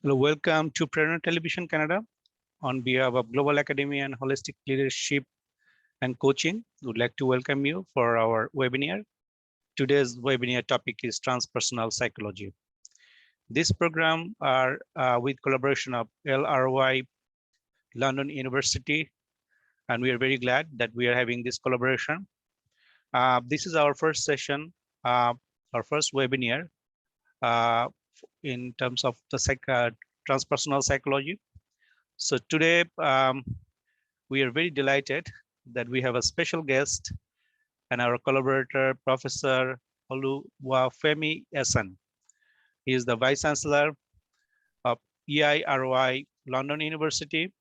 Hello, welcome to Prerona Television Canada. On behalf of Global Academy and Holistic Leadership and Coaching, we would like to welcome you for our webinar. Today's webinar topic is Transpersonal Psychology. This program are with collaboration of LRY, London University, and we are very glad that we are having this collaboration. This is our first session, our first webinar in terms of the transpersonal psychology. So today, we are very delighted that we have a special guest and our collaborator, Professor Oluwafemi Esan. He is the Vice-Chancellor of EIRY London University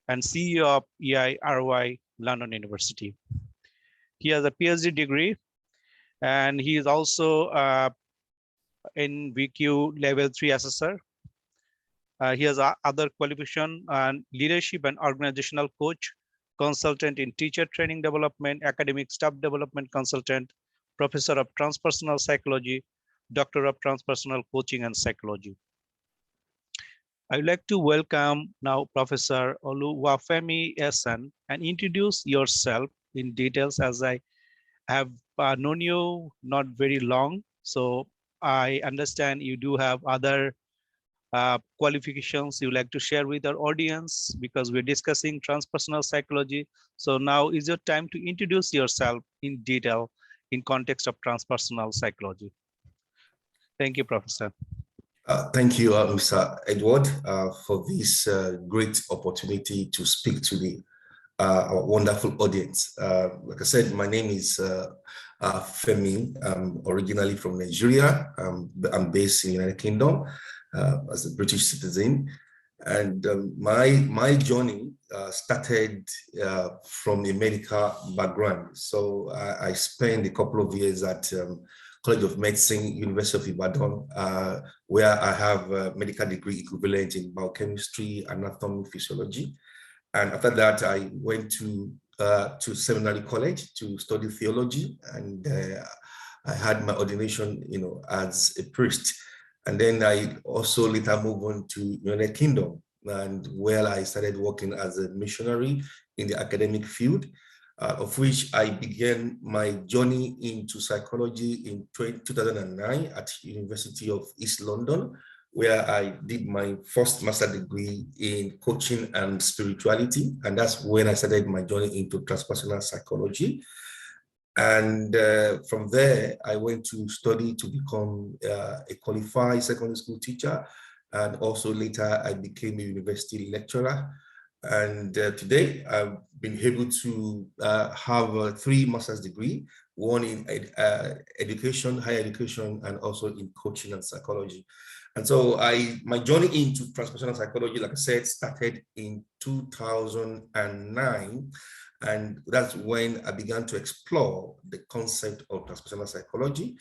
and CEO of EIRY London University. He has a PhD degree and he is also in VQ Level 3 Assessor. He has other qualification and leadership and organizational coach, consultant in teacher training development, academic staff development consultant, professor of transpersonal psychology, doctor of transpersonal coaching and psychology. I would like to welcome now Professor Oluwafemi Esan and introduce yourself in details, as I have known you not very long. So I understand you do have other qualifications you like to share with our audience, because we're discussing transpersonal psychology. So now is your time to introduce yourself in detail in context of transpersonal psychology. Thank you, Professor. Thank you, Mr. Edward, for this great opportunity to speak to our wonderful audience. Like I said, my name is Femi. I'm originally from Nigeria. I'm based in the United Kingdom as a British citizen. And my journey started from a medical background. So I spent a couple of years at College of Medicine, University of Ibadan, where I have a medical degree equivalent in biochemistry, anatomy, physiology. And after that, I went to seminary college to study theology, and I had my ordination, as a priest. And then I also later moved on to United Kingdom, and where I started working as a missionary in the academic field, of which I began my journey into psychology in 2009 at University of East London, where I did my first master's degree in coaching and spirituality. And that's when I started my journey into transpersonal psychology. And from there, I went to study to become a qualified secondary school teacher. And also later, I became a university lecturer. And today, I've been able to have 3 master's degrees, one in education, higher education, and also in coaching and psychology. And so my journey into transpersonal psychology, like I said, started in 2009. And that's when I began to explore the concept of transpersonal psychology.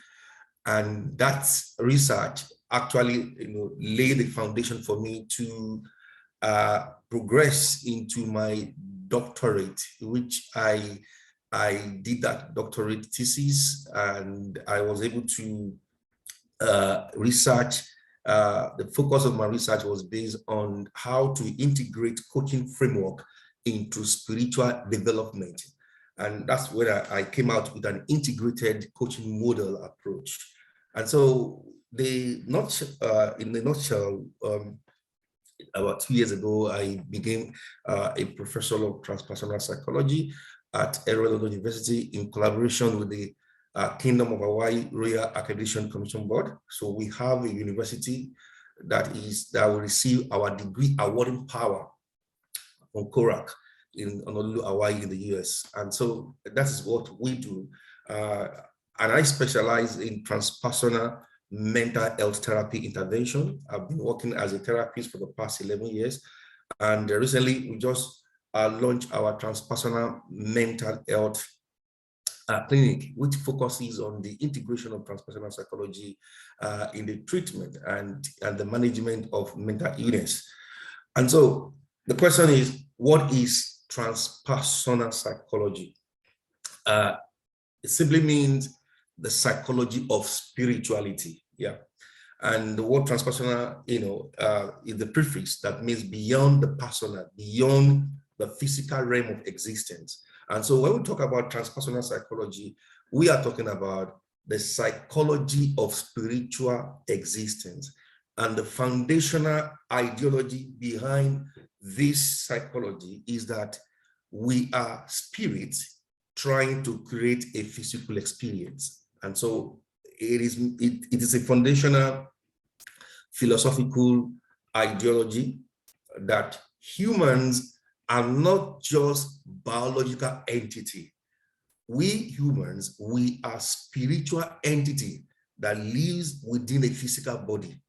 And that research actually laid the foundation for me to progress into my doctorate, which I did that doctorate thesis, and I was able to research. The focus of my research was based on how to integrate coaching framework into spiritual development. And that's where I came out with an integrated coaching model approach. And so in the nutshell, about 2 years ago, I became a professor of transpersonal psychology at London University in collaboration with the Kingdom of Hawaii Royal Accreditation Commission Board. So we have a university that will receive our degree awarding power from CORAC in Honolulu, Hawaii, in the US. And so that is what we do. And I specialize in transpersonal mental health therapy intervention. I've been working as a therapist for the past 11 years. And recently, we just launched our transpersonal mental health clinic, which focuses on the integration of transpersonal psychology in the treatment and the management of mental illness. And so the question is, what is transpersonal psychology? It simply means the psychology of spirituality. Yeah. And the word transpersonal, is the prefix that means beyond the personal, beyond the physical realm of existence. And so when we talk about transpersonal psychology, we are talking about the psychology of spiritual existence. And the foundational ideology behind this psychology is that we are spirits trying to create a physical experience. And so it is a foundational philosophical ideology that humans are not just biological entity. We humans, we are spiritual entity that lives within a physical body.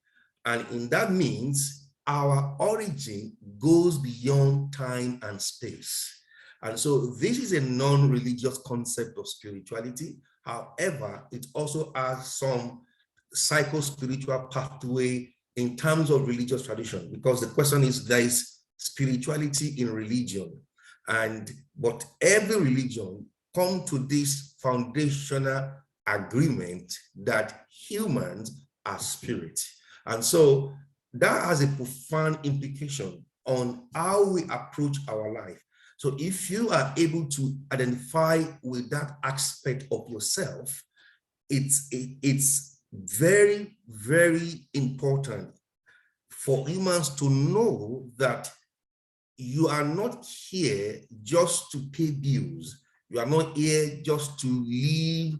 And in that means our origin goes beyond time and space. And so this is a non-religious concept of spirituality. However, it also has some psycho-spiritual pathway in terms of religious tradition, because the question is, there is spirituality in religion. But every religion come to this foundational agreement that humans are spirit. And so that has a profound implication on how we approach our life. So if you are able to identify with that aspect of yourself, it's very, very important for humans to know that you are not here just to pay bills. You are not here just to live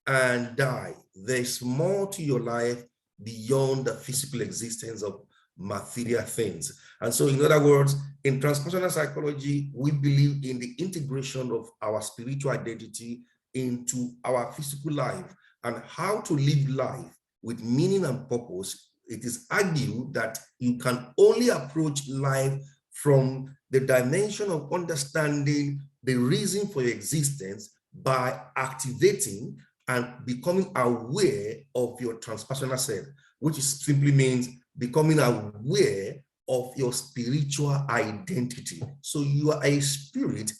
and die. There's more to your life beyond the physical existence of material things. And so, in other words, in transpersonal psychology, we believe in the integration of our spiritual identity into our physical life and how to live life with meaning and purpose. It is argued that you can only approach life from the dimension of understanding the reason for your existence by activating and becoming aware of your transpersonal self, which simply means becoming aware of your spiritual identity. So you are a spirit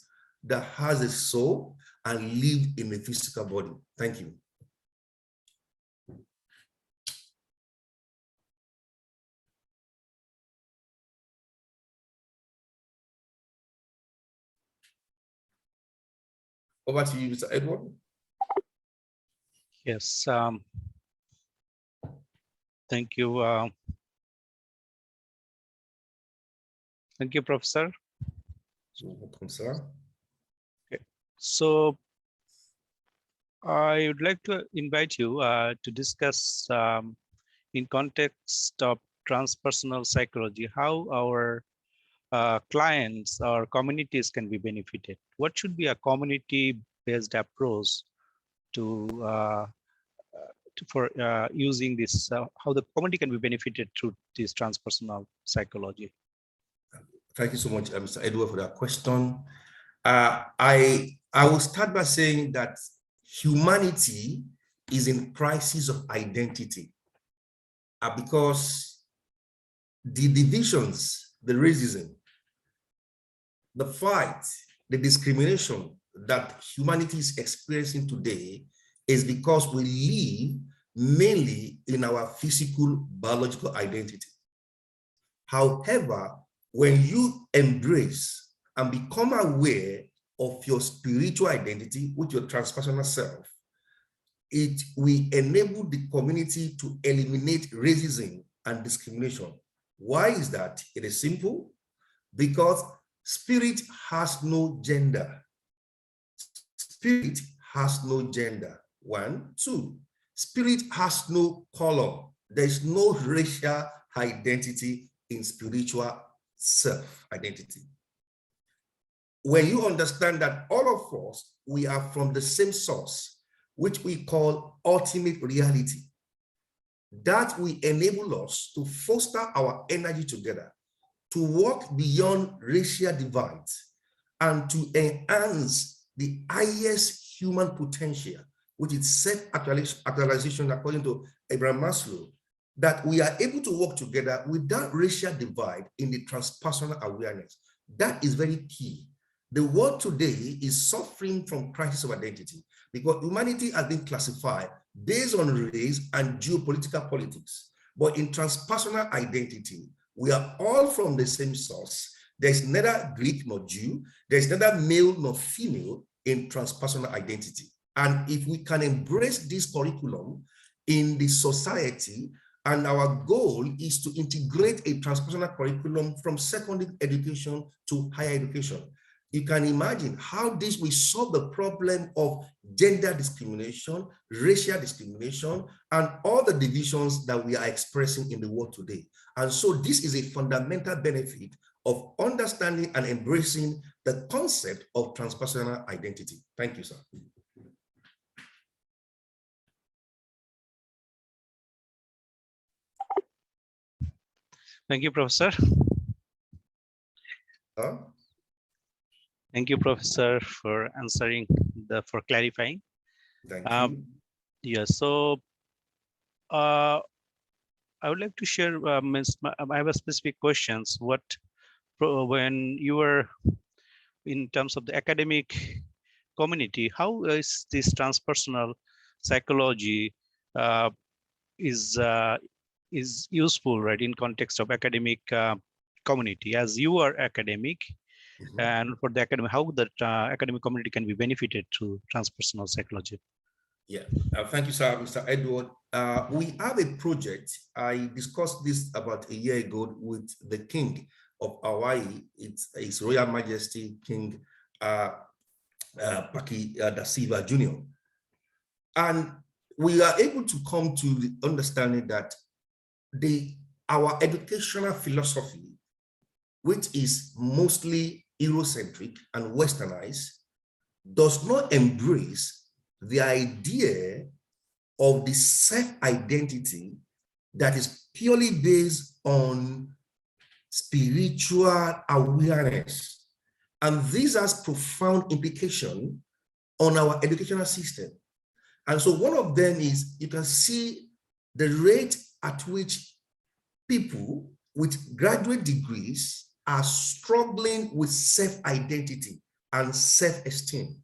that has a soul and lives in a physical body. Thank you. Over to you, Mr. Edward. Yes. Thank you. Thank you, Professor. Welcome, sir. Okay. So I would like to invite you to discuss in context of transpersonal psychology, how our clients or communities can be benefited. What should be a community-based approach to for using this, how the community can be benefited through this transpersonal psychology? Thank you so much, Mr. Edward, for that question. I will start by saying that humanity is in crisis of identity because the divisions, the racism, the fight, the discrimination that humanity is experiencing today is because we live mainly in our physical, biological identity. However, when you embrace and become aware of your spiritual identity with your transpersonal self, it will enable the community to eliminate racism and discrimination. Why is that? It is simple. Because spirit has no gender. Spirit has no gender. 1, 2. Spirit has no color. There's no racial identity in spiritual self-identity. When you understand that all of us, we are from the same source, which we call ultimate reality, that will enable us to foster our energy together, to walk beyond racial divides, and to enhance the highest human potential, which is self-actualization according to Abraham Maslow, that we are able to work together without racial divide in the transpersonal awareness. That is very key. The world today is suffering from crisis of identity because humanity has been classified based on race and geopolitical politics. But in transpersonal identity, we are all from the same source. There's neither Greek nor Jew. There's neither male nor female in transpersonal identity. And if we can embrace this curriculum in the society, and our goal is to integrate a transpersonal curriculum from secondary education to higher education, you can imagine how this will solve the problem of gender discrimination, racial discrimination, and all the divisions that we are expressing in the world today. And so this is a fundamental benefit of understanding and embracing the concept of transpersonal identity. Thank you, sir. Thank you, Professor. Thank you, Professor, for answering, for clarifying. Thank you. Yeah, so I would like to share, I have a specific questions. When you were in terms of the academic community, how is this transpersonal psychology is useful, right, in context of academic community, as you are academic, and for the academic, how that academic community can be benefited through transpersonal psychology? Yeah, thank you, sir, Mr. Edward. We have a project. I discussed this about a year ago with the King of Hawaii. It's His Royal Majesty King Paki da Silva Jr. And we are able to come to the understanding that our educational philosophy, which is mostly Eurocentric and Westernized, does not embrace the idea of the self-identity that is purely based on spiritual awareness. And this has profound implication on our educational system. And so one of them is, you can see the rate at which people with graduate degrees are struggling with self-identity and self-esteem.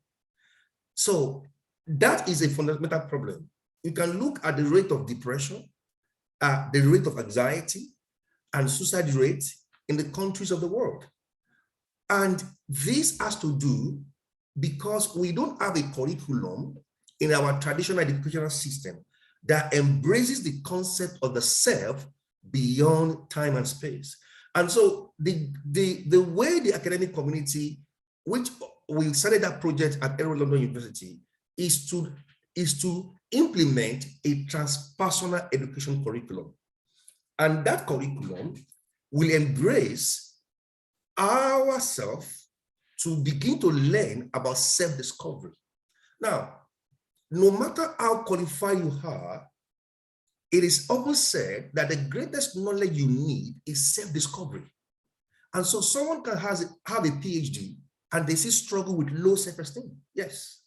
So that is a fundamental problem. You can look at the rate of depression, the rate of anxiety, and suicide rate in the countries of the world. And this has to do because we don't have a curriculum in our traditional educational system that embraces the concept of the self beyond time and space. And so the way the academic community, which we started that project at Edward London University, is to implement a transpersonal education curriculum. And that curriculum will embrace ourselves to begin to learn about self-discovery. Now, no matter how qualified you are, it is often said that the greatest knowledge you need is self-discovery. And so someone can have a PhD and they still struggle with low self-esteem. Yes.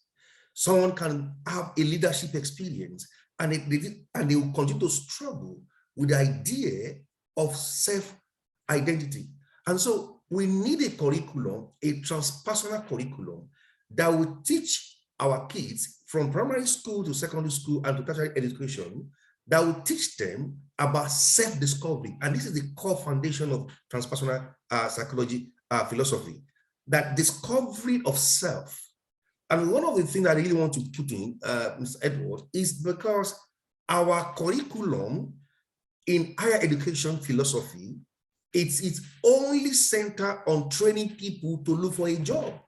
Someone can have a leadership experience and they will continue to struggle with the idea of self-identity. And so we need a curriculum, a transpersonal curriculum that will teach our kids from primary school to secondary school and to tertiary education, that will teach them about self-discovery. And this is the core foundation of transpersonal psychology philosophy, that discovery of self. And one of the things I really want to put in, Mr. Edward, is because our curriculum in higher education philosophy, it's only centered on training people to look for a job.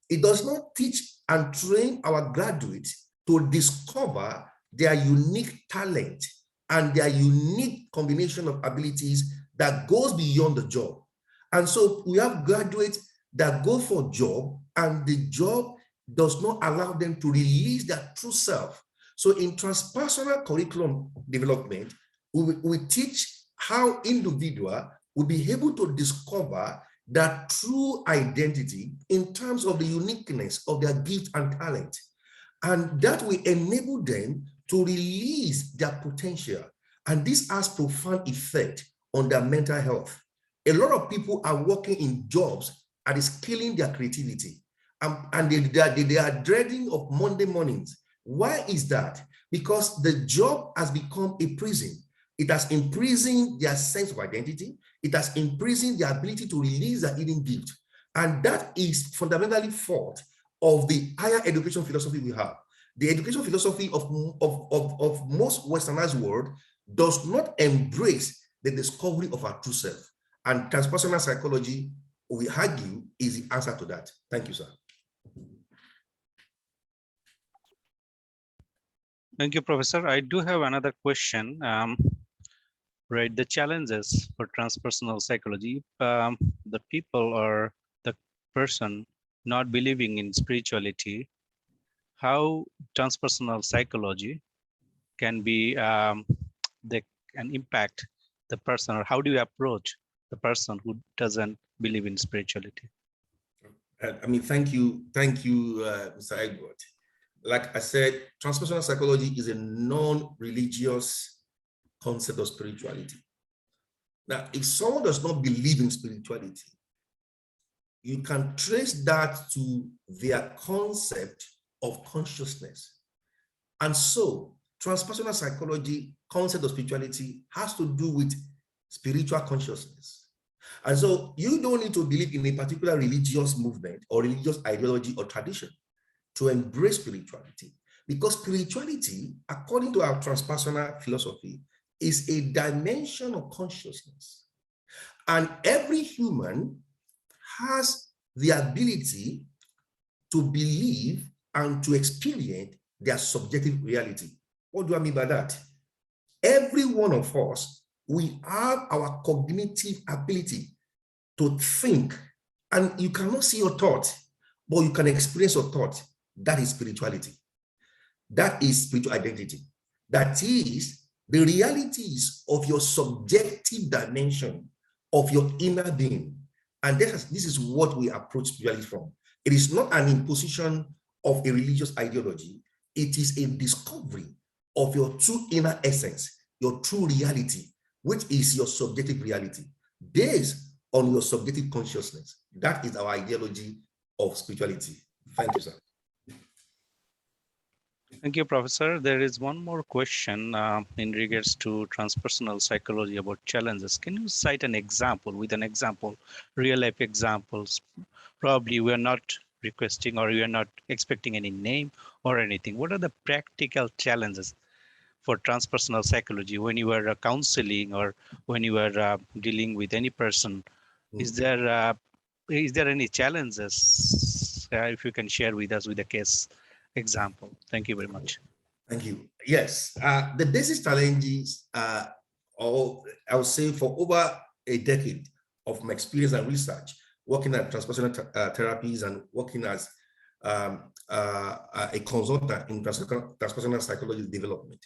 It does not teach and train our graduates to discover their unique talent and their unique combination of abilities that goes beyond the job. And so we have graduates that go for a job and the job does not allow them to release their true self. So in transpersonal curriculum development, we teach how individual will be able to discover that true identity in terms of the uniqueness of their gift and talent. And that will enable them to release their potential. And this has profound effect on their mental health. A lot of people are working in jobs and is killing their creativity. And they are dreading of Monday mornings. Why is that? Because the job has become a prison. It has imprisoned their sense of identity. It has imprisoned their ability to release their hidden gift. And that is fundamentally fault of the higher education philosophy we have. The education philosophy of most westernized world does not embrace the discovery of our true self. And transpersonal psychology, we argue, is the answer to that. Thank you, sir. Thank you, Professor. I do have another question. Right, the challenges for transpersonal psychology. The people or the person not believing in spirituality, how transpersonal psychology can be they can impact the person, or how do you approach the person who doesn't believe in spirituality? I mean, thank you, Mr. Edward. Like I said, transpersonal psychology is a non-religious concept of spirituality. Now, if someone does not believe in spirituality, you can trace that to their concept of consciousness. And so, transpersonal psychology concept of spirituality has to do with spiritual consciousness. And so you don't need to believe in a particular religious movement or religious ideology or tradition to embrace spirituality, because spirituality, according to our transpersonal philosophy, is a dimension of consciousness. And every human has the ability to believe and to experience their subjective reality. What do I mean by that? Every one of us, we have our cognitive ability to think, and you cannot see your thought, but you can experience your thought. That is spirituality. That is spiritual identity. That is the realities of your subjective dimension of your inner being. And this is what we approach spirituality from. It is not an imposition of a religious ideology. It is a discovery of your true inner essence, your true reality, which is your subjective reality, based on your subjective consciousness. That is our ideology of spirituality. Thank you, sir. Thank you, Professor. There is one more question in regards to transpersonal psychology about challenges. Can you cite an example, with an example, real life examples? Probably we are not requesting or we are not expecting any name or anything. What are the practical challenges for transpersonal psychology when you are counseling or when you are dealing with any person? Is there any challenges? If you can share with us with a case example. Thank you very much. Thank you. Yes, the basic challenges, or I would say for over a decade of my experience and research, working at transpersonal therapies and working as a consultant in transpersonal psychology development,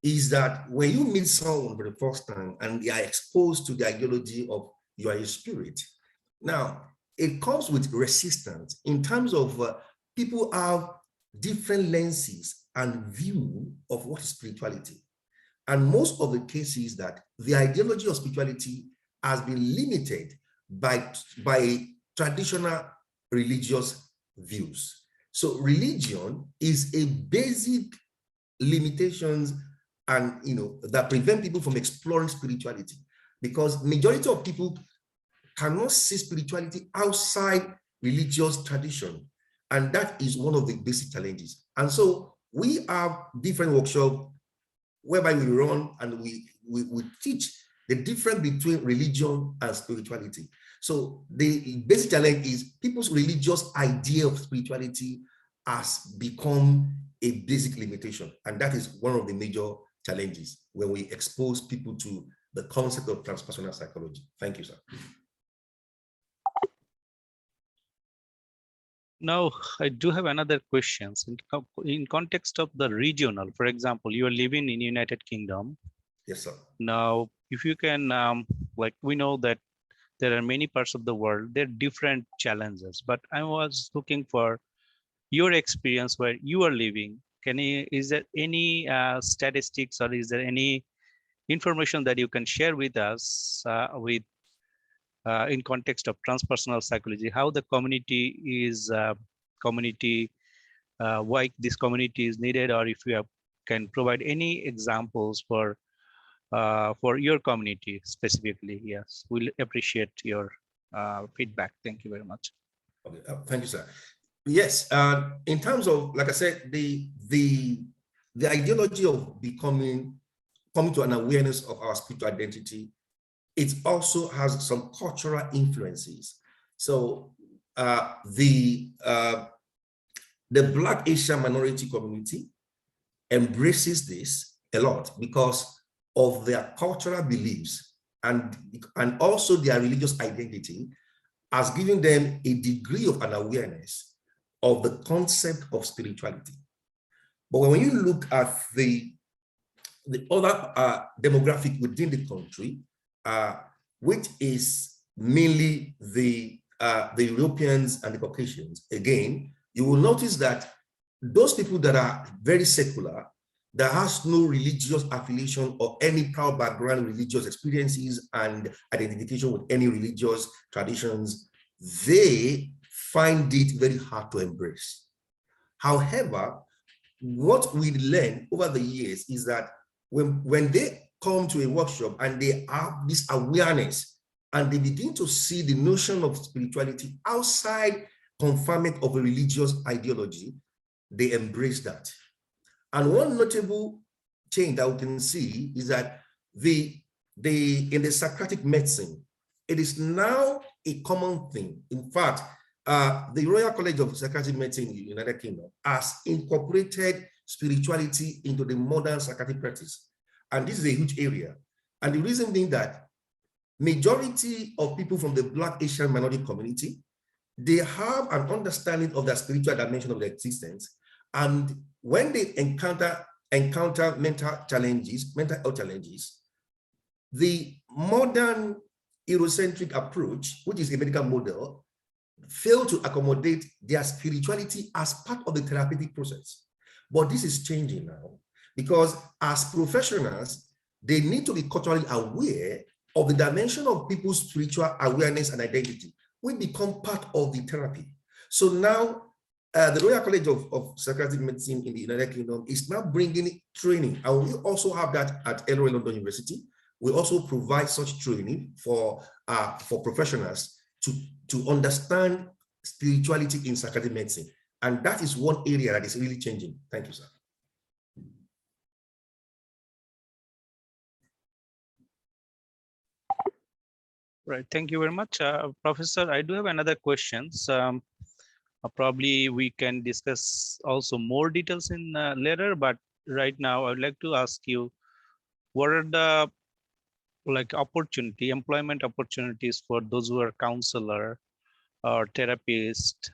is that when you meet someone for the first time and they are exposed to the ideology of you are a spirit, now it comes with resistance in terms of people have different lenses and view of what is spirituality. And most of the cases that the ideology of spirituality has been limited by traditional religious views. So religion is a basic limitations and that prevent people from exploring spirituality, because majority of people cannot see spirituality outside religious tradition. And that is one of the basic challenges. And so we have different workshops whereby we run and we teach the difference between religion and spirituality. So the basic challenge is people's religious idea of spirituality has become a basic limitation. And that is one of the major challenges when we expose people to the concept of transpersonal psychology. Thank you, sir. Now, I do have another question. In context of the regional, for example, you are living in United Kingdom. Yes, sir. Now, if you can, like we know that there are many parts of the world, there are different challenges, but I was looking for your experience where you are living. Is there any statistics or is there any information that you can share with us in context of transpersonal psychology, how the community is why this community is needed, or if you can provide any examples for for your community specifically. Yes, we'll appreciate your feedback. Thank you very much. Okay, thank you, sir. Yes, in terms of, like I said, the ideology of coming to an awareness of our spiritual identity, it also has some cultural influences. So the Black Asian minority community embraces this a lot because of their cultural beliefs and also their religious identity has given them a degree of an awareness of the concept of spirituality. But when you look at the other demographic within the country, which is mainly the Europeans and the Caucasians, again, you will notice that those people that are very secular, that has no religious affiliation or any proud background, religious experiences and identification with any religious traditions, they find it very hard to embrace. However, what we learn over the years is that when they come to a workshop and they have this awareness and they begin to see the notion of spirituality outside confinement of a religious ideology, they embrace that. And one notable change that we can see is that in the Socratic medicine, it is now a common thing. In fact, the Royal College of Psychiatric Medicine in the United Kingdom has incorporated spirituality into the modern psychiatric practice. And this is a huge area. And the reason being that majority of people from the Black Asian minority community, they have an understanding of the spiritual dimension of their existence. And when they encounter mental health challenges, the modern Eurocentric approach, which is a medical model, fail to accommodate their spirituality as part of the therapeutic process. But this is changing now because as professionals, they need to be culturally aware of the dimension of people's spiritual awareness and identity, will become part of the therapy. So now the Royal College of Psychiatric Medicine in the United Kingdom is now bringing training, and we also have that at LOA London University. We also provide such training for professionals to understand spirituality in psychiatric medicine. And that is one area that is really changing. Thank you, sir. Right, thank you very much. Professor, I do have another questions. Probably we can discuss also more details in later, but right now I would like to ask you, what are the employment opportunities for those who are counselor or therapist,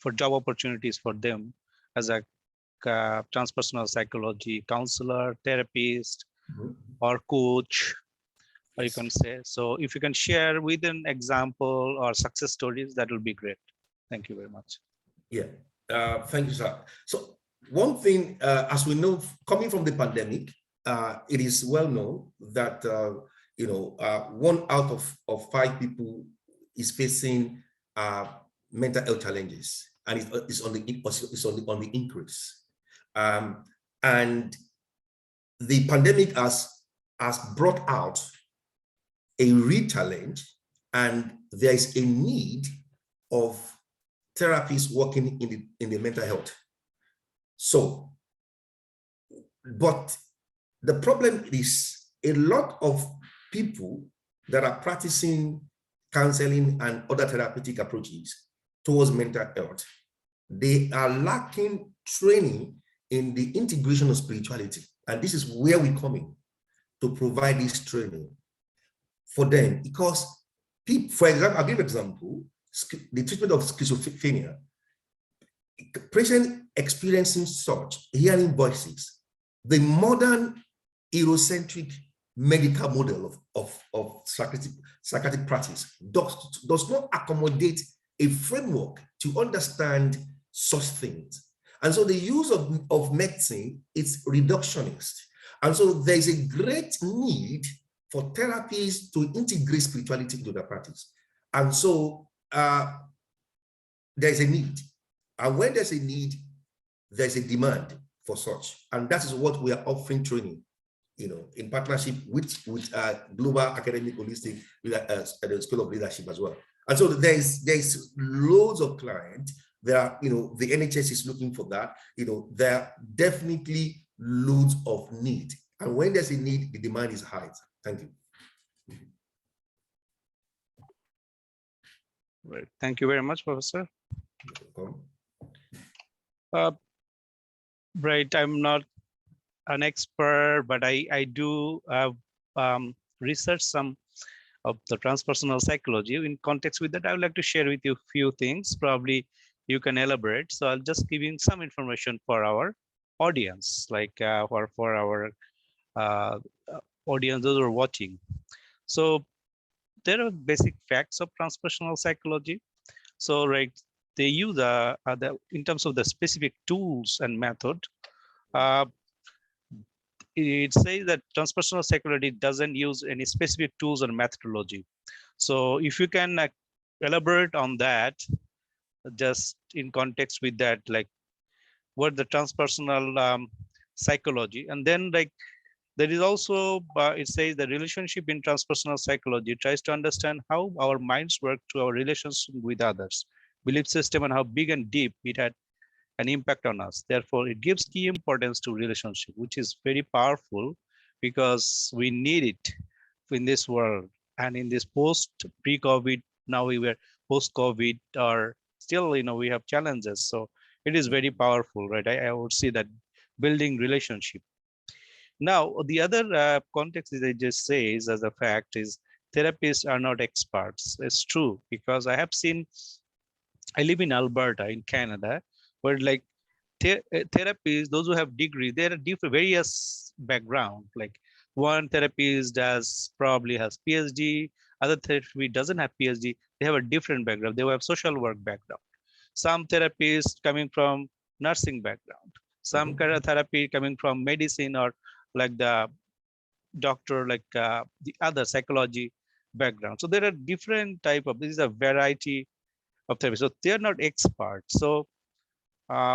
for job opportunities for them as a transpersonal psychology counselor, therapist, or coach, or you can say. So if you can share with an example or success stories, that will be great. Thank you very much. Yeah, thank you, sir. So one thing, as we know, coming from the pandemic, it is well known that 1 out of 5 people is facing mental health challenges, and it's on the increase. And the pandemic has brought out a real challenge, and there is a need of therapists working in the mental health. So, but the problem is a lot of people that are practicing counseling and other therapeutic approaches towards mental health, they are lacking training in the integration of spirituality. And this is where we come in to provide this training for them. Because people, for example, I'll give an example, the treatment of schizophrenia, patient experiencing such, hearing voices, the modern Eurocentric medical model of psychiatric practice does not accommodate a framework to understand such things. And so the use of medicine is reductionist. And so there's a great need for therapies to integrate spirituality into their practice. And so there's a need. And when there's a need, there's a demand for such. And that is what we are offering training in partnership with Global Academic Holistic the School of Leadership as well. And so there's loads of clients. There are, the NHS is looking for that. There are definitely loads of need. And when there's a need, the demand is high. Thank you. Right. Thank you very much, Professor. Right. I'm not an expert, but I do research some of the transpersonal psychology. In context with that, I would like to share with you a few things. Probably you can elaborate. So I'll just give you some information for our audience, like for our audience those who are watching. So there are basic facts of transpersonal psychology. So right, they use in terms of the specific tools and method. It says that transpersonal psychology doesn't use any specific tools or methodology. So if you can elaborate on that, just in context with that, like what the transpersonal psychology, and then like there is also it says the relationship in transpersonal psychology tries to understand how our minds work through our relations with others, belief system, and how big and deep it had an impact on us. Therefore, it gives key importance to relationship, which is very powerful because we need it in this world. And in this pre-COVID, now we were post-COVID, or still, we have challenges. So it is very powerful, right? I would say that building relationship. Now, the other context that I just say is as a fact is therapists are not experts. It's true because I live in Alberta in Canada, where like therapists, those who have degree, there are different various background. Like one therapist probably has PhD, other therapist doesn't have PhD. They have a different background. They have social work background. Some therapists coming from nursing background. Some kind of therapy coming from medicine, or like the doctor, like the other psychology background. So there are different type of, this is a variety of therapy. So they are not experts. So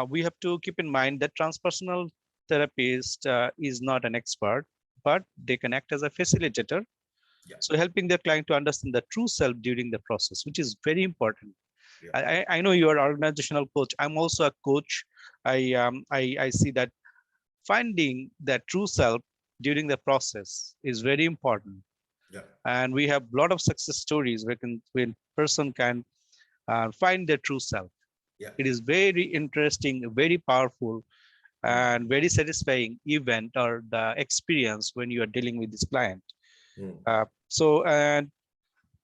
we have to keep in mind that transpersonal therapist is not an expert, but they can act as a facilitator. Yeah. So helping the client to understand the true self during the process, which is very important. Yeah. I know you are an organizational coach. I'm also a coach. I see that finding that true self during the process is very important. Yeah. And we have a lot of success stories when person can find their true self. Yeah. It is very interesting, very powerful, and very satisfying event or the experience when you are dealing with this client. And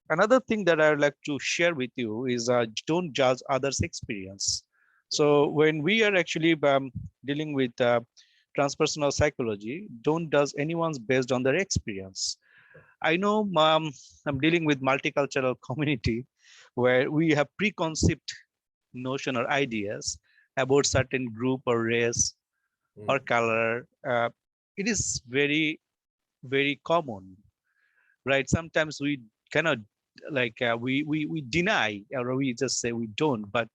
another thing that I would like to share with you is don't judge others' experience. So when we are actually dealing with transpersonal psychology, don't judge anyone's based on their experience. I know I'm dealing with multicultural community where we have preconceived notion or ideas about certain group or race or color. It is very, very common, right? Sometimes we cannot, like we deny, or we just say we don't, but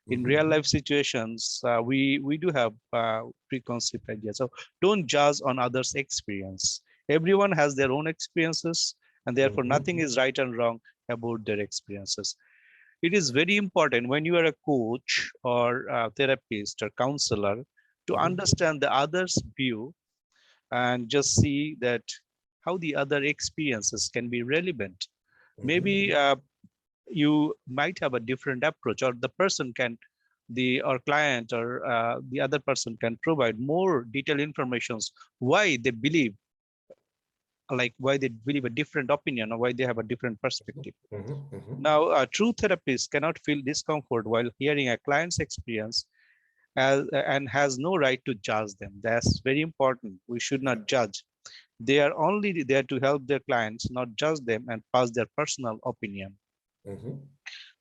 in real life situations, we do have preconceived ideas. So don't judge on others' experience. Everyone has their own experiences, and therefore nothing is right and wrong about their experiences. It is very important when you are a coach or a therapist or counselor to understand the other's view and just see that how the other experiences can be relevant. Maybe you might have a different approach, or the person can, or client or the other person can provide more detailed information why they believe, like why they believe a different opinion or why they have a different perspective. Now, a true therapist cannot feel discomfort while hearing a client's experience and has no right to judge them. That's very important. We should not judge. They are only there to help their clients, not judge them and pass their personal opinion.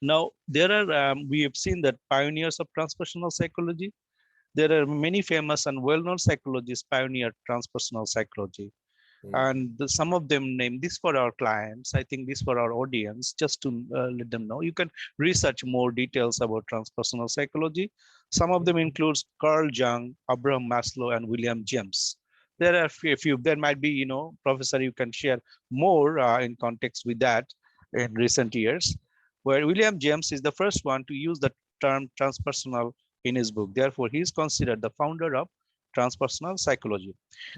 Now, there are, we have seen that pioneers of transpersonal psychology. There are many famous and well-known psychologists pioneered transpersonal psychology. And some of them name this for our clients. I think this for our audience, just to let them know. You can research more details about transpersonal psychology. Some of them includes Carl Jung, Abraham Maslow, and William James. there are a few, there might be, Professor, you can share more in context with that in recent years, where William James is the first one to use the term transpersonal in his book. Therefore, he is considered the founder of transpersonal psychology.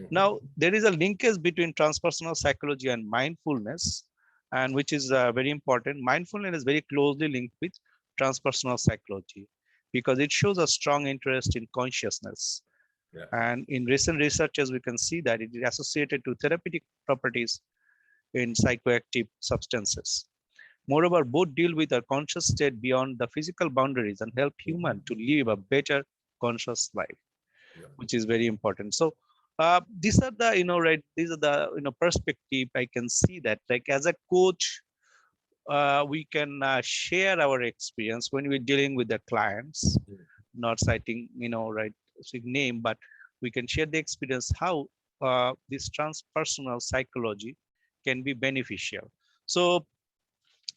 Now, there is a linkage between transpersonal psychology and mindfulness, and which is very important. Mindfulness is very closely linked with transpersonal psychology because it shows a strong interest in consciousness. Yeah. And in recent researches, we can see that it is associated to therapeutic properties in psychoactive substances. Moreover, both deal with our conscious state beyond the physical boundaries and help human to live a better conscious life, which is very important. So these are the, these are the, perspective I can see that, like as a coach, we can share our experience when we're dealing with the clients, not citing, name, but we can share the experience how this transpersonal psychology can be beneficial. So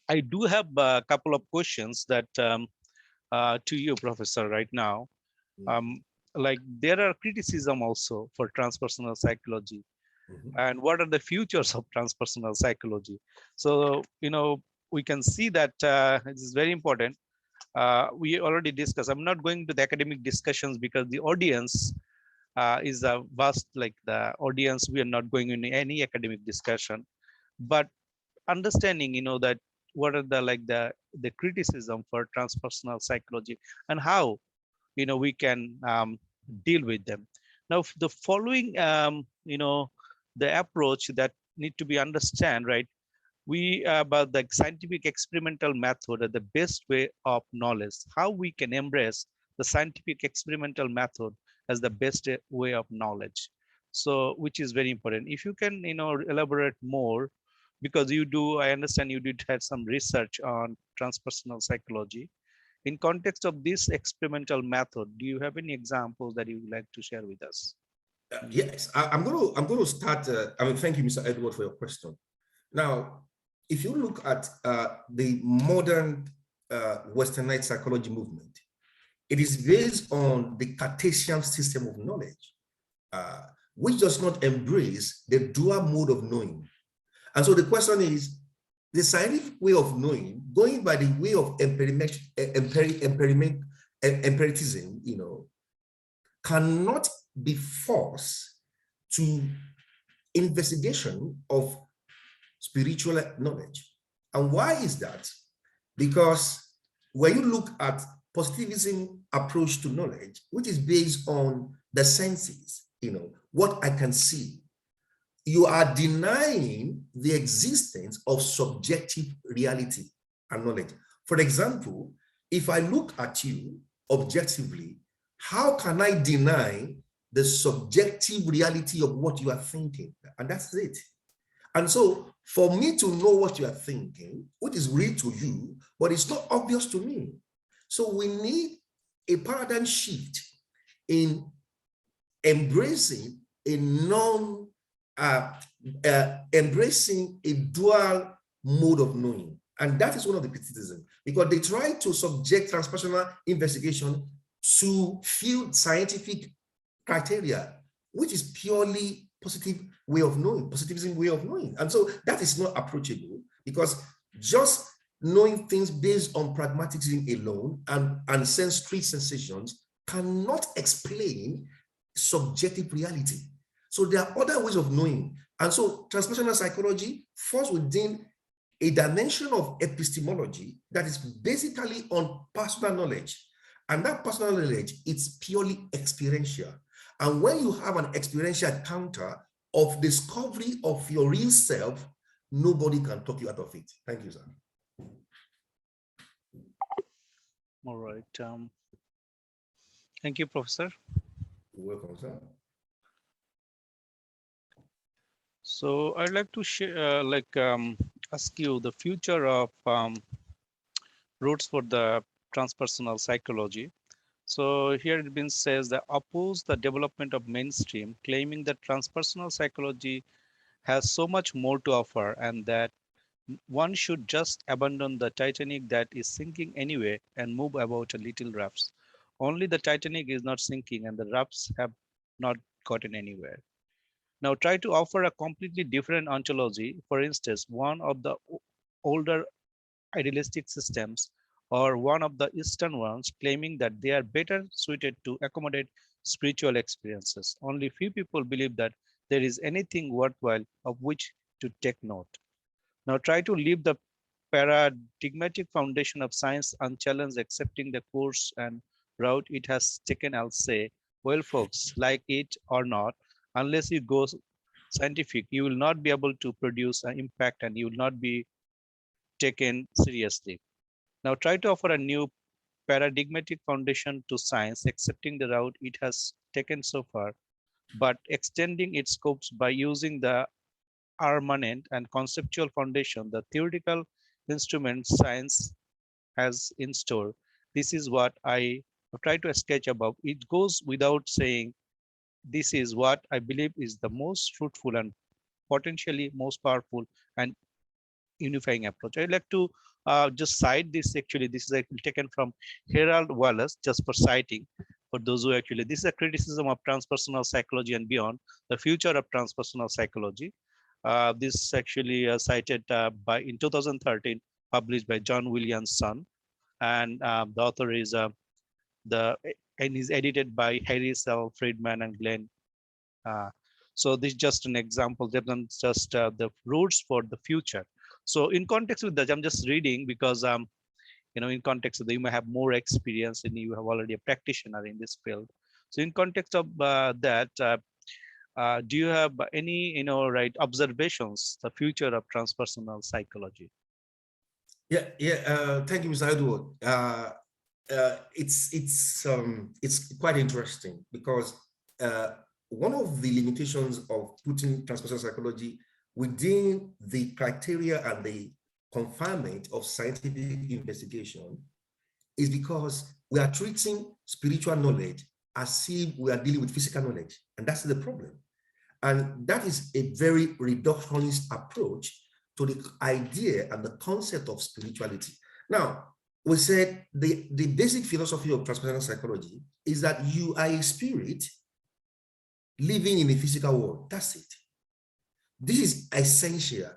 I do have a couple of questions that to you, Professor, right now. Like there are criticism also for transpersonal psychology, and what are the futures of transpersonal psychology? So, we can see that this is very important. We already discussed. I'm not going to the academic discussions because the audience is a vast, like the audience, we are not going into any academic discussion, but understanding, that what are the, like the criticism for transpersonal psychology and how, we can deal with them. Now, the following, the approach that need to be understand, right? We about the scientific experimental method are the best way of knowledge, how we can embrace the scientific experimental method as the best way of knowledge. So, which is very important. If you can, elaborate more, because you do, I understand you did have some research on transpersonal psychology. In context of this experimental method, do you have any examples that you would like to share with us? Yes, I'm going to start. Thank you, Mr. Edward, for your question. Now, if you look at the modern Westernized psychology movement, it is based on the Cartesian system of knowledge, which does not embrace the dual mode of knowing. And so the question is, the scientific way of knowing, going by the way of empiricism, cannot be forced to investigation of spiritual knowledge. And why is that? Because when you look at positivism approach to knowledge, which is based on the senses, what I can see, you are denying the existence of subjective reality and knowledge. For example, if I look at you objectively, how can I deny the subjective reality of what you are thinking? And that's it. And so for me to know what you are thinking, what is real to you, but it's not obvious to me. So we need a paradigm shift in embracing a embracing a dual mode of knowing. And that is one of the criticisms, because they try to subject transpersonal investigation to field scientific criteria, which is purely positive way of knowing, positivism way of knowing. And so that is not approachable, because just knowing things based on pragmatism alone and sensory sensations cannot explain subjective reality. So there are other ways of knowing. And so transpersonal psychology falls within a dimension of epistemology that is basically on personal knowledge. And that personal knowledge, it's purely experiential. And when you have an experiential encounter of discovery of your real self, nobody can talk you out of it. Thank you, sir. All right. Thank you, Professor. You're welcome, sir. So I'd like to share, ask you the future of routes for the transpersonal psychology. So here it been says that oppose the development of mainstream, claiming that transpersonal psychology has so much more to offer and that one should just abandon the Titanic that is sinking anyway and move about a little rafts. Only the Titanic is not sinking and the rafts have not gotten anywhere. Now try to offer a completely different ontology. For instance, one of the older idealistic systems or one of the Eastern ones claiming that they are better suited to accommodate spiritual experiences. Only few people believe that there is anything worthwhile of which to take note. Now try to leave the paradigmatic foundation of science unchallenged, accepting the course and route it has taken. I'll say, well, folks, like it or not, unless you go scientific, you will not be able to produce an impact and you will not be taken seriously. Now try to offer a new paradigmatic foundation to science, accepting the route it has taken so far, but extending its scopes by using the permanent and conceptual foundation, the theoretical instrument science has in store. This is what I try to sketch above. It goes without saying, this is what I believe is the most fruitful and potentially most powerful and unifying approach. I'd like to just cite this. Actually, this is actually taken from Harold Wallace, just for citing. For those who actually, this is a criticism of transpersonal psychology and beyond, the future of transpersonal psychology. This is actually cited by in 2013, published by John Williamson, and the author is the and is edited by Harris L. Friedman and Glenn. Uh, so this is just an example. They've done just the roots for the future. So in context with that, I'm just reading because in context of that, you may have more experience and you have already a practitioner in this field. So in context of that, do you have any observations the future of transpersonal psychology? Thank you, Mr. Edward. It's quite interesting because one of the limitations of putting transpersonal psychology within the criteria and the confinement of scientific investigation is because we are treating spiritual knowledge as if we are dealing with physical knowledge, and that's the problem. And that is a very reductionist approach to the idea and the concept of spirituality. Now, we said the basic philosophy of transpersonal psychology is that you are a spirit living in a physical world. That's it. This is essential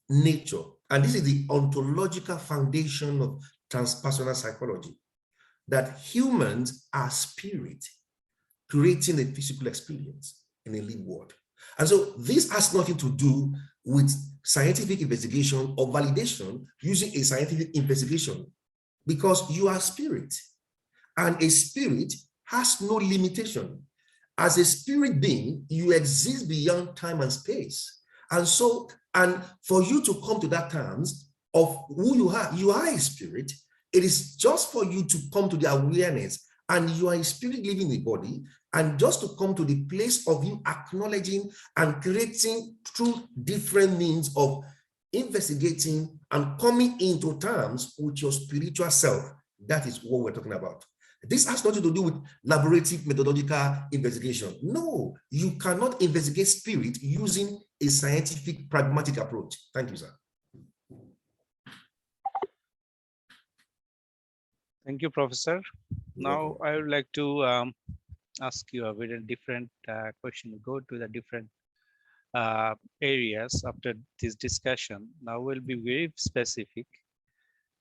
nature. And this is the ontological foundation of transpersonal psychology, that humans are spirit creating a physical experience in a living world. And so this has nothing to do with scientific investigation or validation using a scientific investigation, because you are spirit, and a spirit has no limitation. As a spirit being, you exist beyond time and space. And so, and for you to come to that terms of who you are a spirit. It is just for you to come to the awareness, and you are a spirit living in the body, and just to come to the place of you acknowledging and creating through different means of investigating and coming into terms with your spiritual self. That is what we're talking about. This has nothing to do with laboratory methodological investigation. No, you cannot investigate spirit using a scientific pragmatic approach. Thank you, sir. Thank you, Professor. Now I would like to ask you a very different question. Go to the different areas after this discussion. Now we'll be very specific.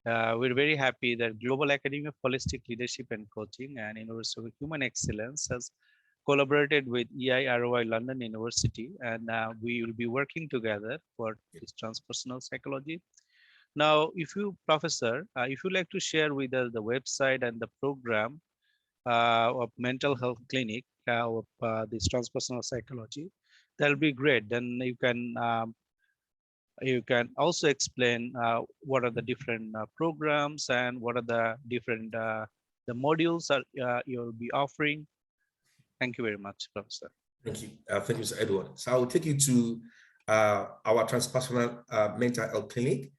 We're very happy that Global Academy of Holistic Leadership and Coaching and University of Human Excellence has collaborated with EIROI London University, and we will be working together for this transpersonal psychology. Now, if you, Professor, if you'd like to share with us the website and the program of mental health clinic of this transpersonal psychology, that'll be great. Then you can also explain what are the different programs and what are the different the modules that you'll be offering. Thank you very much, Professor. Thank you. Thank you, Mr. Edward. So I will take you to our transpersonal mental health clinic.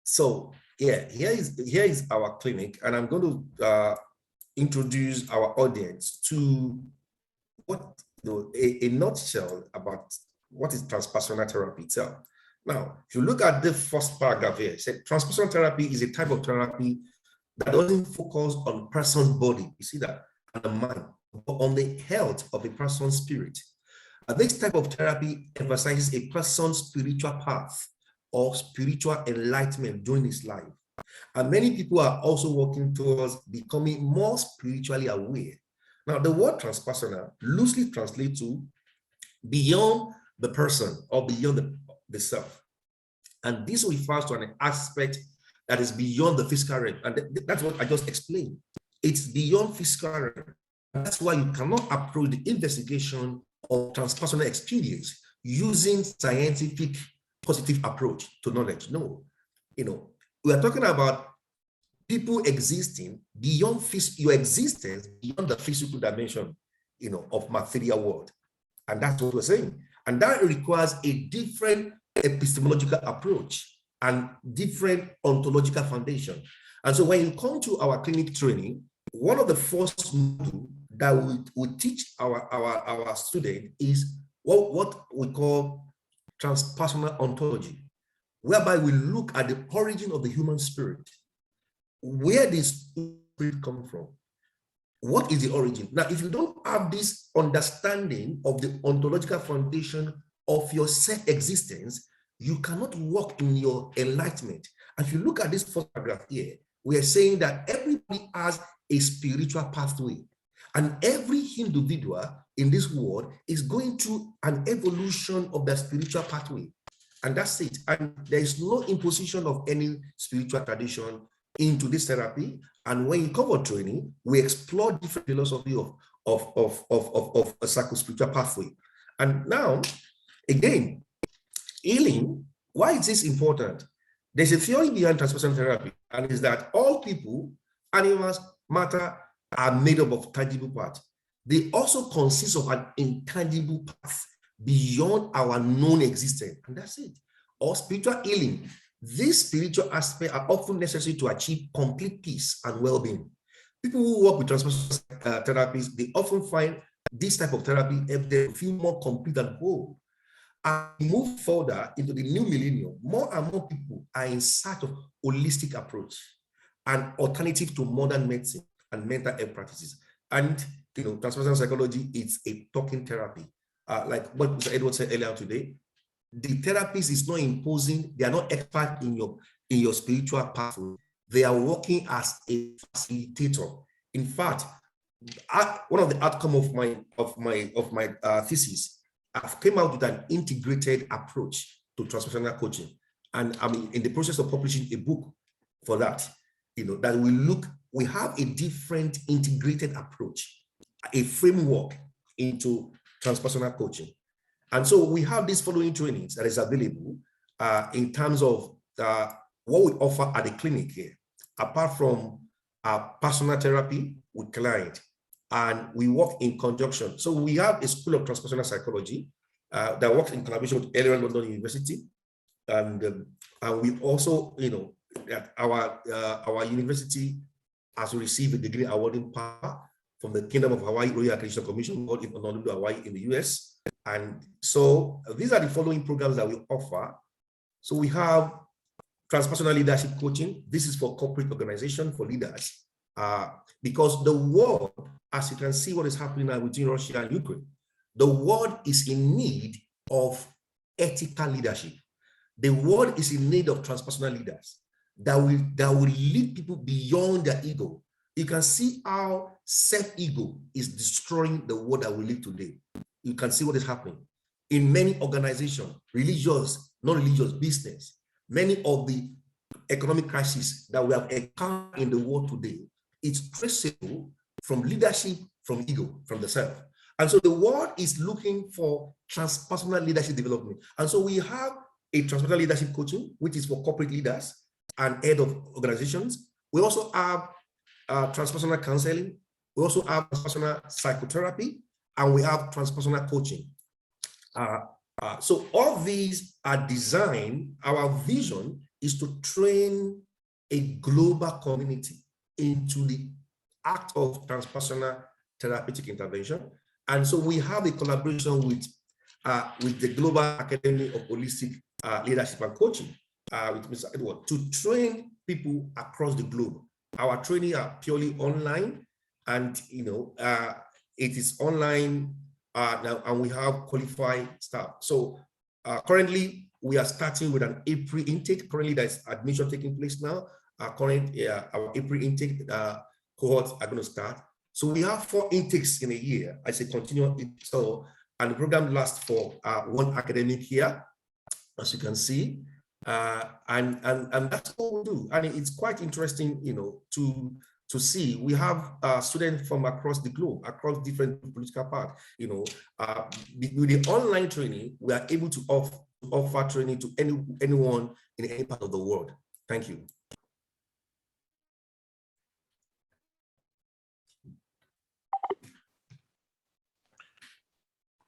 So yeah, here is our clinic, and I'm going to introduce our audience to what a nutshell about what is transpersonal therapy itself. Now, if you look at the first paragraph here, it said transpersonal therapy is a type of therapy that doesn't focus on person's body. You see that, and the mind, but on the health of a person's spirit. This type of therapy emphasizes a person's spiritual path or spiritual enlightenment during his life. And many people are also working towards becoming more spiritually aware. Now, the word transpersonal loosely translates to beyond the person or beyond the self. And this refers to an aspect that is beyond the physical realm. And that's what I just explained. It's beyond physical realm. That's why you cannot approach the investigation of transpersonal experience using scientific positive approach to knowledge. No, we are talking about people existing beyond your existence, beyond the physical dimension, of material world. And that's what we're saying. And that requires a different epistemological approach and different ontological foundation. And so when you come to our clinic training, one of the first modules that we teach our student is what we call transpersonal ontology, whereby we look at the origin of the human spirit. Where does spirit come from? What is the origin? Now, if you don't have this understanding of the ontological foundation of your self-existence, you cannot walk in your enlightenment. And if you look at this photograph here, we are saying that everybody has a spiritual pathway. And every individual in this world is going through an evolution of their spiritual pathway. And that's it. And there is no imposition of any spiritual tradition into this therapy. And when you cover training, we explore different philosophy of a psycho-spiritual pathway. And now, again, healing, why is this important? There's a theory behind transpersonal therapy, and it's that all people, animals, matter are made up of tangible parts. They also consist of an intangible path beyond our known existence, and that's it. Or spiritual healing. These spiritual aspects are often necessary to achieve complete peace and well-being. People who work with transpersonal therapies, they often find this type of therapy if they feel more complete and whole. As we move further into the new millennium, more and more people are in search of holistic approach and alternative to modern medicine and mental health practices. And transpersonal psychology is a talking therapy. Like what Mr. Edward said earlier today, the therapist is not imposing, they are not expert in your spiritual pathway. They are working as a facilitator. In fact, one of the outcomes of my thesis, I've came out with an integrated approach to transpersonal coaching, and I'm in the process of publishing a book for that. That we have a different integrated approach, a framework into transpersonal coaching. And so we have these following trainings that is available in terms of what we offer at the clinic here, apart from personal therapy with client, and we work in conjunction. So we have a School of Transpersonal Psychology that works in collaboration with London University, and we also, that our university has received a degree awarding power from the Kingdom of Hawaii Royal Accreditation Commission, called in Honolulu, Hawaii, in the US. And so these are the following programs that we offer. So we have transpersonal leadership coaching. This is for corporate organization, for leaders, because the world, as you can see what is happening now between Russia and Ukraine, the world is in need of ethical leadership. The world is in need of transpersonal leaders that will lead people beyond their ego. You can see how self-ego is destroying the world that we live today. You can see what is happening in many organizations, religious, non-religious, business. Many of the economic crises that we have encountered in the world today, it's traceable from leadership, from ego, from the self. And so the world is looking for transpersonal leadership development. And so we have a transpersonal leadership coaching, which is for corporate leaders and head of organizations. We also have transpersonal counseling. We also have transpersonal psychotherapy, and we have transpersonal coaching. So all these are designed, our vision is to train a global community into the act of transpersonal therapeutic intervention. And so we have a collaboration with the Global Academy of Holistic Leadership and Coaching, with Mr. Edward, to train people across the globe. Our training are purely online, and It is online now, and we have qualified staff. So currently, we are starting with an April intake. Currently, there's admission taking place now. Our April intake cohorts are going to start. So we have 4 intakes in a year as a continual. So, and the program lasts for 1 academic year, as you can see. And that's what we do. And it's quite interesting, you know, to see. We have students from across the globe, across different political parts. You know, with the online training, we are able to offer training to anyone in any part of the world. Thank you.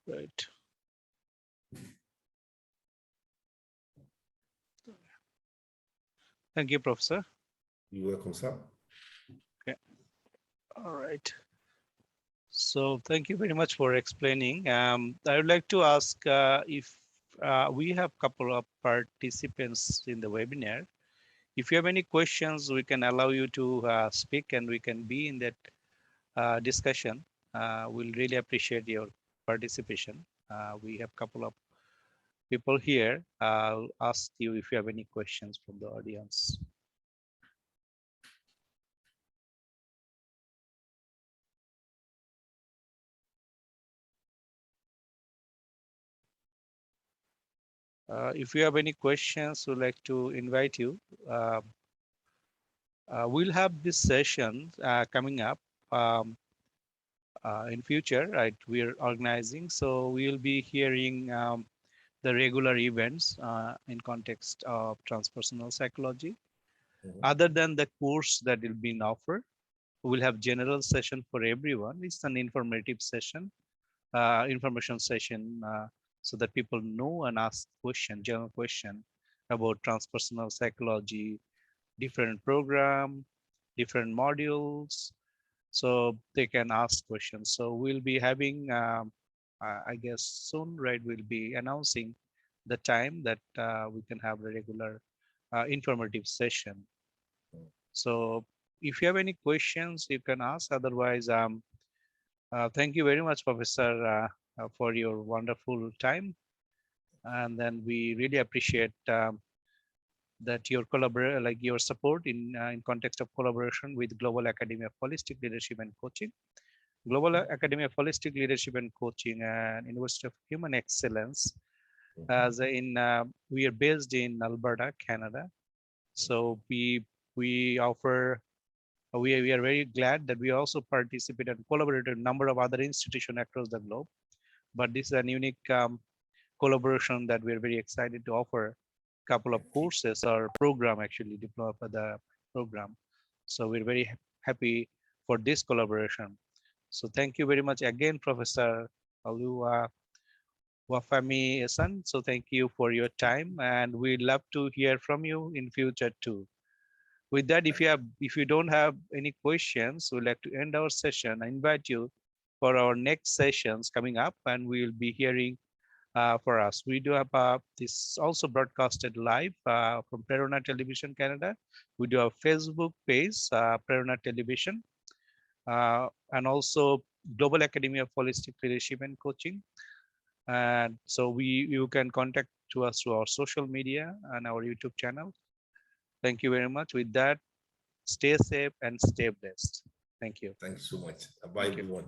Right. Thank you, Professor. You're welcome, sir. Okay. All right. So thank you very much for explaining. I would like to ask if we have a couple of participants in the webinar. If you have any questions, we can allow you to speak and we can be in that discussion. We'll really appreciate your participation. We have a couple of people here. I'll ask you if you have any questions from the audience. If you have any questions, we'd like to invite you. We'll have this session coming up in future, right? We're organizing, so we'll be hearing the regular events in context of transpersonal psychology. Other than the course that will be offered, we'll have general session for everyone. It's an informative session, information session, so that people know and ask question, general question about transpersonal psychology, different program, different modules, so they can ask questions. So we'll be having, I guess soon, right? We'll be announcing the time that we can have a regular informative session. So if you have any questions, you can ask. Otherwise, thank you very much, Professor, for your wonderful time. And then we really appreciate that your your support in context of collaboration with Global Academy of Holistic Leadership and Coaching, Global Academy of Holistic Leadership and Coaching, and University of Human Excellence. As we are based in Alberta, Canada. So we offer. We are very glad that we also participate and collaborate with a number of other institutions across the globe. But this is a unique collaboration that we're very excited to offer a couple of courses or program actually develop the program. So we're very happy for this collaboration. So thank you very much again, Professor Oluwafemi Esan. So thank you for your time, and we'd love to hear from you in future too. With that, if you don't have any questions, we'd like to end our session. I invite you for our next sessions coming up, and we'll be hearing for us. We do have this also broadcasted live from Prerona Television Canada. We do have Facebook page, Prerona Television, and also Global Academy of Holistic Leadership and Coaching. And so you can contact to us through our social media and our YouTube channel. Thank you very much. With that, stay safe and stay blessed. Thank you. Thanks so much. Bye, everyone.